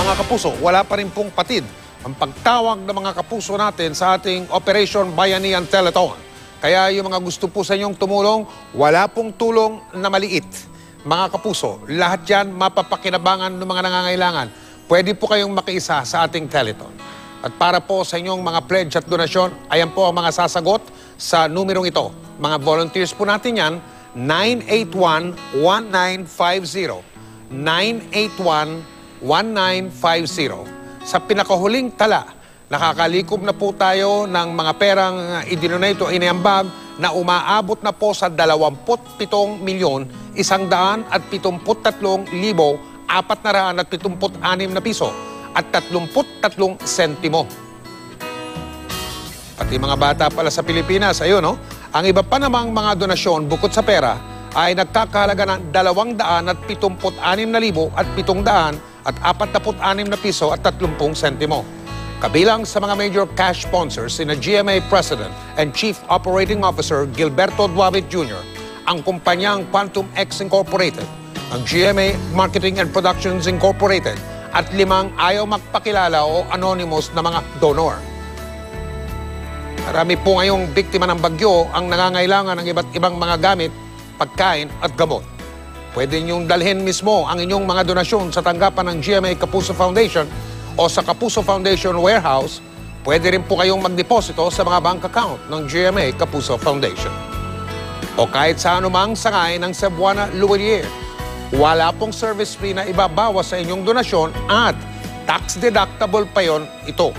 Mga kapuso, wala pa rin pong patid ang pagtawag ng mga kapuso natin sa ating Operation Bayanihan Telethon. Kaya yung mga gusto po sa inyong tumulong, wala pong tulong na maliit. Mga kapuso, lahat yan mapapakinabangan ng mga nangangailangan. Pwede po kayong makiisa sa ating Telethon. At para po sa inyong mga pledge at donasyon, ayan po ang mga sasagot sa numerong ito. Mga volunteers po natin yan, 981-1950. 981-1950. Sa pinakahuling tala, nakakalikom na po tayo ng mga perang idinonate o iniambag na umaabot na po sa 27,173,476 na piso at 33 sentimo. Pati mga bata pala sa Pilipinas, ayun, no? Ang iba pa namang mga donasyon bukod sa pera ay nagkakahalaga ng 276,746 na piso at 30 sentimo. Kabilang sa mga major cash sponsors sina GMA President and Chief Operating Officer Gilberto Duavit Jr., ang kumpanyang Quantum X Incorporated, ang GMA Marketing and Productions Incorporated, at 5 ayaw magpakilala o anonymous na mga donor. Marami po ngayong biktima ng bagyo ang nangangailangan ng iba't ibang mga gamit, pagkain at gamot. Pwede niyong dalhin mismo ang inyong mga donasyon sa tanggapan ng GMA Kapuso Foundation o sa Kapuso Foundation Warehouse. Pwede rin po kayong magdeposito sa mga bank account ng GMA Kapuso Foundation. O kahit sa anumang sangay ng Cebuana Luwalier, wala pong service fee na ibabawas sa inyong donasyon at tax deductible pa yon ito.